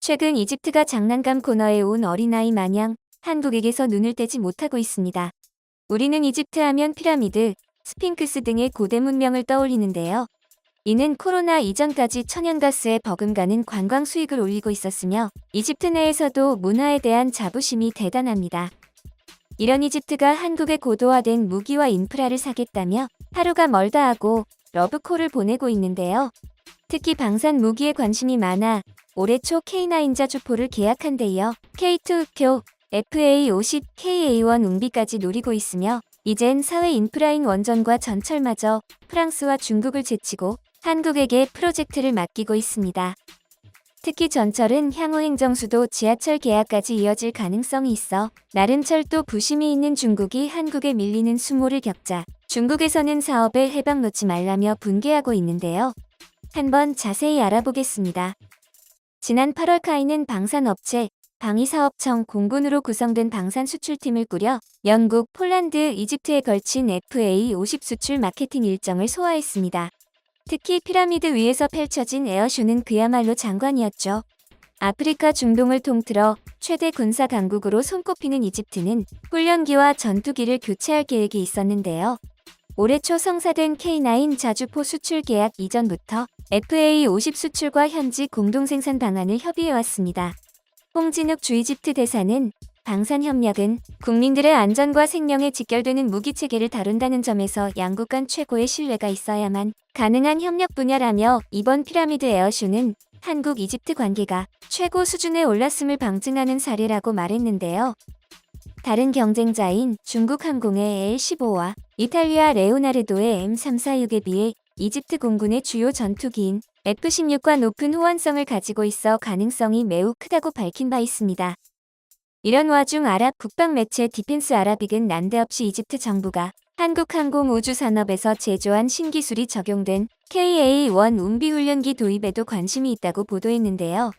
최근 이집트가 장난감 코너에 온 어린아이 마냥 한국에게서 눈을 떼지 못하고 있습니다. 우리는 이집트 하면 피라미드, 스핑크스 등의 고대 문명을 떠올리는데요. 이는 코로나 이전까지 천연가스에 버금가는 관광 수익을 올리고 있었으며 이집트 내에서도 문화에 대한 자부심이 대단합니다. 이런 이집트가 한국의 고도화된 무기와 인프라를 사겠다며 하루가 멀다 하고 러브콜을 보내고 있는데요. 특히 방산 무기에 관심이 많아 올해 초 K9 자주포를 계약한 데 이어 K2 흑표, FA50, KA1 웅비까지 노리고 있으며 이젠 사회 인프라인 원전과 전철마저 프랑스와 중국을 제치고 한국에게 프로젝트를 맡기고 있습니다. 특히 전철은 향후 행정수도 지하철 계약까지 이어질 가능성이 있어 나름철도 부심이 있는 중국이 한국에 밀리는 수모를 겪자 중국에서는 사업에 해방 놓지 말라며 분개하고 있는데요. 한번 자세히 알아보겠습니다. 지난 8월 카이는 방산업체 방위사업청 공군으로 구성된 방산 수출팀을 꾸려 영국, 폴란드, 이집트에 걸친 FA50 수출 마케팅 일정을 소화했습니다. 특히 피라미드 위에서 펼쳐진 에어쇼는 그야말로 장관이었죠. 아프리카 중동을 통틀어 최대 군사 강국으로 손꼽히는 이집트는 훈련기와 전투기를 교체할 계획이 있었는데요. 올해 초 성사된 K9 자주포 수출 계약 이전부터 FA50 수출과 현지 공동생산 방안을 협의해왔습니다. 홍진욱 주 이집트 대사는 방산협력은 국민들의 안전과 생명에 직결되는 무기체계를 다룬다는 점에서 양국 간 최고의 신뢰가 있어야만 가능한 협력 분야라며 이번 피라미드 에어쇼는 한국 이집트 관계가 최고 수준에 올랐음을 방증하는 사례라고 말했는데요. 다른 경쟁자인 중국 항공의 L-15와 이탈리아 레오나르도의 M346에 비해 이집트 공군의 주요 전투기인 F-16과 높은 호환성을 가지고 있어 가능성이 매우 크다고 밝힌 바 있습니다. 이런 와중 아랍 국방 매체 디펜스 아라빅은 난데없이 이집트 정부가 한국 항공우주산업에서 제조한 신기술이 적용된 KA-1 웅비 훈련기 도입에도 관심이 있다고 보도했는데요.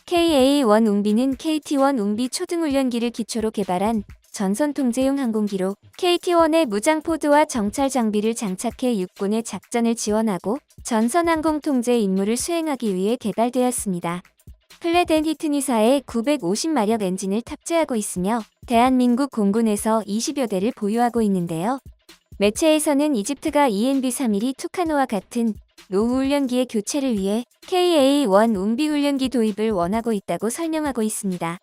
KA-1 웅비는 KT-1 웅비 초등훈련기를 기초로 개발한 전선 통제용 항공기로 KT-1의 무장포드와 정찰 장비를 장착해 육군의 작전을 지원하고 전선 항공 통제 임무를 수행하기 위해 개발되었습니다. 플랫 앤 히트니사의 950마력 엔진을 탑재하고 있으며 대한민국 공군에서 20여 대를 보유하고 있는데요. 매체에서는 이집트가 ENB-312 투카노와 같은 노후 훈련기의 교체를 위해 KA-1 웅비 훈련기 도입을 원하고 있다고 설명하고 있습니다.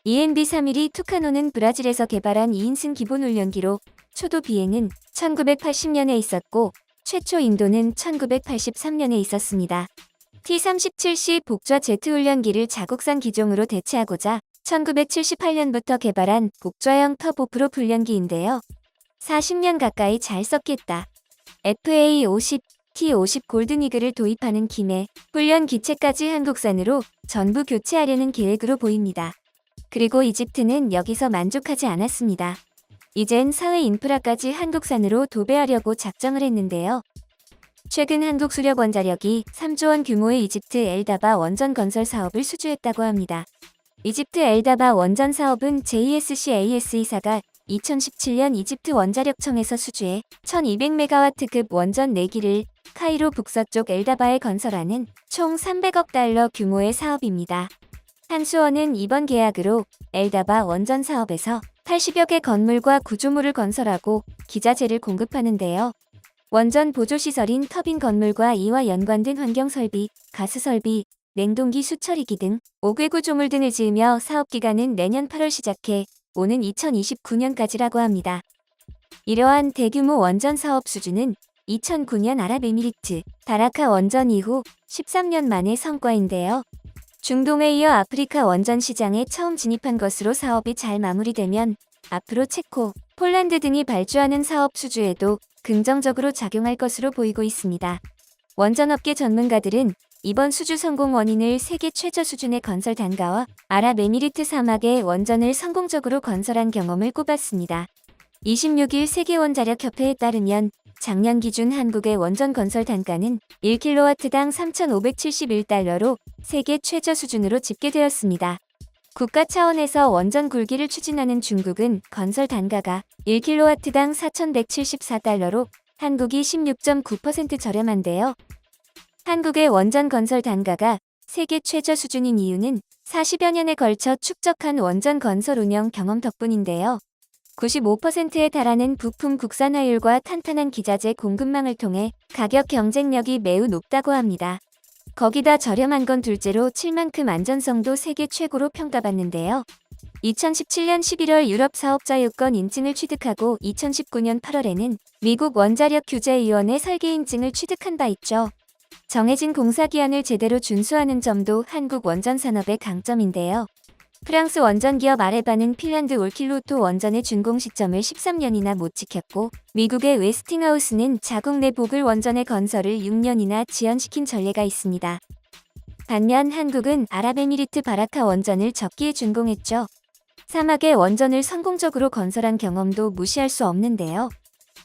ENB-312 투카노는 브라질에서 개발한 2인승 기본 훈련기로 초도 비행은 1980년에 있었고 최초 인도는 1983년에 있었습니다. T-37C 복좌 제트 훈련기를 자국산 기종으로 대체하고자 1978년부터 개발한 복좌형 터보프롭 훈련기인데요. 40년 가까이 잘 썼겠다. FA-50, T-50 골든이글을 도입하는 김에 훈련 기체까지 한국산으로 전부 교체하려는 계획으로 보입니다. 그리고 이집트는 여기서 만족하지 않았습니다. 이젠 사회 인프라까지 한국산으로 도배하려고 작정을 했는데요. 최근 한국수력원자력이 3조 원 규모의 이집트 엘다바 원전 건설 사업을 수주했다고 합니다. 이집트 엘다바 원전 사업은 JSCAS-이사가 2017년 이집트 원자력청에서 수주해 1200메가와트급 원전 4기를 카이로 북서쪽 엘다바에 건설하는 총 300억 달러 규모의 사업입니다. 한수원은 이번 계약으로 엘다바 원전 사업에서 80여 개 건물과 구조물을 건설하고 기자재를 공급하는데요. 원전 보조시설인 터빈 건물과 이와 연관된 환경설비, 가스설비, 냉동기 수처리기 등 5개 구조물 등을 지으며 사업기간은 내년 8월 시작해 오는 2029년까지라고 합니다. 이러한 대규모 원전 사업 수주는 2009년 아랍에미리트, 다라카 원전 이후 13년 만의 성과인데요. 중동에 이어 아프리카 원전 시장에 처음 진입한 것으로 사업이 잘 마무리되면 앞으로 체코, 폴란드 등이 발주하는 사업 수주에도 긍정적으로 작용할 것으로 보이고 있습니다. 원전업계 전문가들은 이번 수주 성공 원인을 세계 최저 수준의 건설 단가와 아랍에미리트 사막에 원전을 성공적으로 건설한 경험을 꼽았습니다. 26일 세계원자력협회에 따르면 작년 기준 한국의 원전 건설 단가는 1kW당 3,571달러로 세계 최저 수준으로 집계되었습니다. 국가 차원에서 원전 굴기를 추진하는 중국은 건설 단가가 1kW당 4,174달러로 한국이 16.9% 저렴한데요. 한국의 원전 건설 단가가 세계 최저 수준인 이유는 40여 년에 걸쳐 축적한 원전 건설 운영 경험 덕분인데요. 95%에 달하는 부품 국산화율과 탄탄한 기자재 공급망을 통해 가격 경쟁력이 매우 높다고 합니다. 거기다 저렴한 건 둘째로 칠만큼 안전성도 세계 최고로 평가받는데요. 2017년 11월 유럽 사업자 요건 인증을 취득하고 2019년 8월에는 미국 원자력 규제위원회 설계 인증을 취득한 바 있죠. 정해진 공사기한을 제대로 준수하는 점도 한국 원전 산업의 강점인데요. 프랑스 원전기업 아레바는 핀란드 올킬루오토 원전의 준공 시점을 13년이나 못 지켰고, 미국의 웨스팅하우스는 자국 내 보글 원전의 건설을 6년이나 지연시킨 전례가 있습니다. 반면 한국은 아랍에미리트 바라카 원전을 적기에 준공했죠. 사막의 원전을 성공적으로 건설한 경험도 무시할 수 없는데요.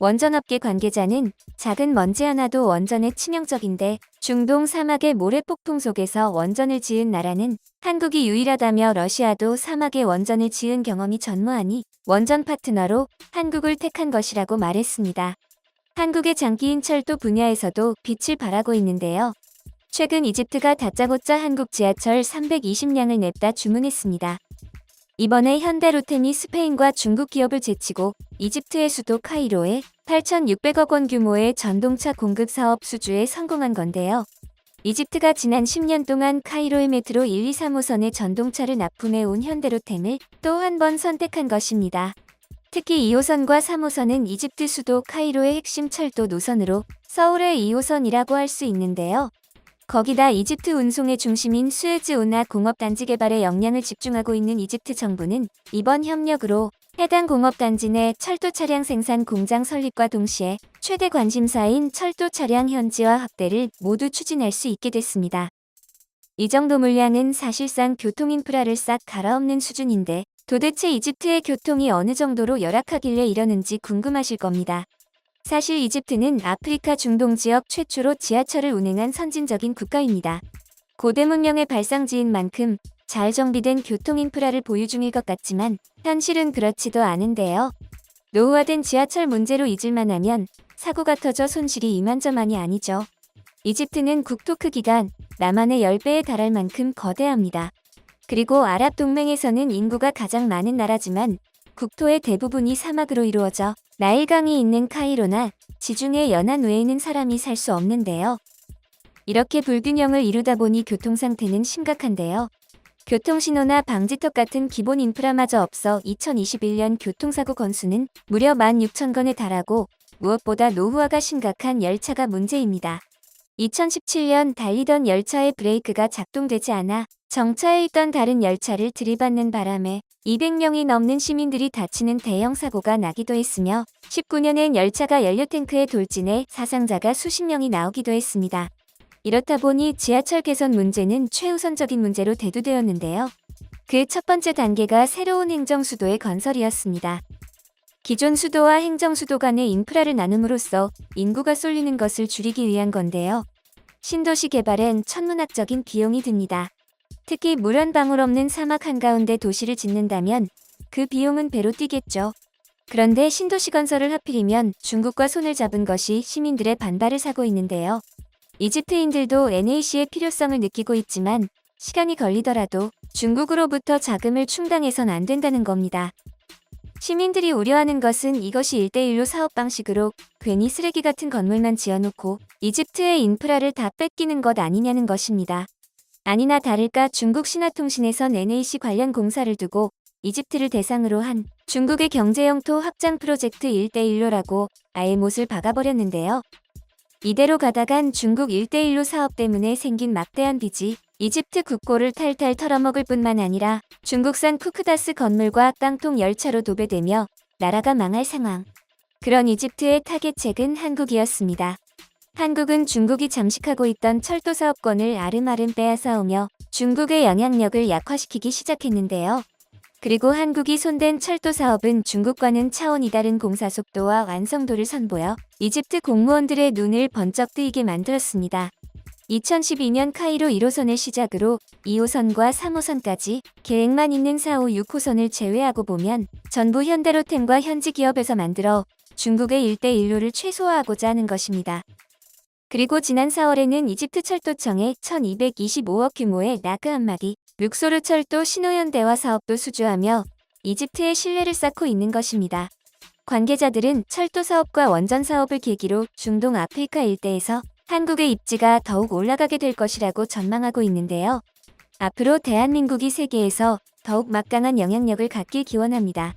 원전업계 관계자는 작은 먼지 하나도 원전에 치명적인데 중동 사막의 모래 폭풍 속에서 원전을 지은 나라는 한국이 유일하다며 러시아도 사막에 원전을 지은 경험이 전무하니 원전 파트너로 한국을 택한 것이라고 말했습니다. 한국의 장기인 철도 분야에서도 빛을 발하고 있는데요. 최근 이집트가 다짜고짜 한국 지하철 320량을 냈다 주문했습니다. 이번에 현대로템이 스페인과 중국 기업을 제치고 이집트의 수도 카이로에 8,600억 원 규모의 전동차 공급 사업 수주에 성공한 건데요. 이집트가 지난 10년 동안 카이로의 메트로 1, 2, 3호선의 전동차를 납품해 온 현대로템을 또 한 번 선택한 것입니다. 특히 2호선과 3호선은 이집트 수도 카이로의 핵심 철도 노선으로 서울의 2호선이라고 할 수 있는데요. 거기다 이집트 운송의 중심인 수에즈 운하 공업단지 개발에 역량을 집중하고 있는 이집트 정부는 이번 협력으로 해당 공업단지 내 철도 차량 생산 공장 설립과 동시에 최대 관심사인 철도 차량 현지화 확대를 모두 추진할 수 있게 됐습니다. 이 정도 물량은 사실상 교통 인프라를 싹 갈아엎는 수준인데 도대체 이집트의 교통이 어느 정도로 열악하길래 이러는지 궁금하실 겁니다. 사실 이집트는 아프리카 중동 지역 최초로 지하철을 운행한 선진적인 국가입니다. 고대 문명의 발상지인 만큼 잘 정비된 교통 인프라를 보유 중일 것 같지만 현실은 그렇지도 않은데요. 노후화된 지하철 문제로 잊을만 하면 사고가 터져 손실이 이만저만이 아니죠. 이집트는 국토 크기가 남한의 10배에 달할 만큼 거대합니다. 그리고 아랍 동맹에서는 인구가 가장 많은 나라지만 국토의 대부분이 사막으로 이루어져 나일강이 있는 카이로나 지중해 연안 외에는 사람이 살 수 없는데요. 이렇게 불균형을 이루다 보니 교통 상태는 심각한데요. 교통신호나 방지턱 같은 기본 인프라마저 없어 2021년 교통사고 건수는 무려 16,000건에 달하고 무엇보다 노후화가 심각한 열차가 문제입니다. 2017년 달리던 열차의 브레이크가 작동되지 않아 정차해 있던 다른 열차를 들이받는 바람에 200명이 넘는 시민들이 다치는 대형 사고가 나기도 했으며 19년엔 열차가 연료탱크에 돌진해 사상자가 수십 명이 나오기도 했습니다. 이렇다 보니 지하철 개선 문제는 최우선적인 문제로 대두되었는데요. 그 첫 번째 단계가 새로운 행정수도의 건설이었습니다. 기존 수도와 행정수도 간의 인프라를 나눔으로써 인구가 쏠리는 것을 줄이기 위한 건데요. 신도시 개발엔 천문학적인 비용이 듭니다. 특히 물 한 방울 없는 사막 한가운데 도시를 짓는다면 그 비용은 배로 뛰겠죠. 그런데 신도시 건설을 하필이면 중국과 손을 잡은 것이 시민들의 반발을 사고 있는데요. 이집트인들도 NAC의 필요성을 느끼고 있지만 시간이 걸리더라도 중국으로부터 자금을 충당해선 안 된다는 겁니다. 시민들이 우려하는 것은 이것이 1대1로 사업 방식으로 괜히 쓰레기 같은 건물만 지어놓고 이집트의 인프라를 다 뺏기는 것 아니냐는 것입니다. 아니나 다를까 중국 신화통신에선 NAC 관련 공사를 두고 이집트를 대상으로 한 중국의 경제 영토 확장 프로젝트 1대1로라고 아예 못을 박아버렸는데요. 이대로 가다간 중국 1대1로 사업 때문에 생긴 막대한 빚이 이집트 국고를 탈탈 털어먹을 뿐만 아니라 중국산 쿠크다스 건물과 깡통 열차로 도배되며 나라가 망할 상황. 그런 이집트의 타겟책은 한국이었습니다. 한국은 중국이 잠식하고 있던 철도 사업권을 아름아름 빼앗아오며 중국의 영향력을 약화시키기 시작했는데요. 그리고 한국이 손댄 철도 사업은 중국과는 차원이 다른 공사 속도와 완성도를 선보여 이집트 공무원들의 눈을 번쩍 뜨이게 만들었습니다. 2012년 카이로 1호선을 시작으로 2호선과 3호선까지 계획만 있는 4, 5, 6호선을 제외하고 보면 전부 현대로템과 현지 기업에서 만들어 중국의 1대1로를 최소화하고자 하는 것입니다. 그리고 지난 4월에는 이집트 철도청에 1225억 규모의 라그 한마디 룩소르 철도 신호연 대화 사업도 수주하며 이집트의 신뢰를 쌓고 있는 것입니다. 관계자들은 철도 사업과 원전 사업을 계기로 중동 아프리카 일대에서 한국의 입지가 더욱 올라가게 될 것이라고 전망하고 있는데요. 앞으로 대한민국이 세계에서 더욱 막강한 영향력을 갖길 기원합니다.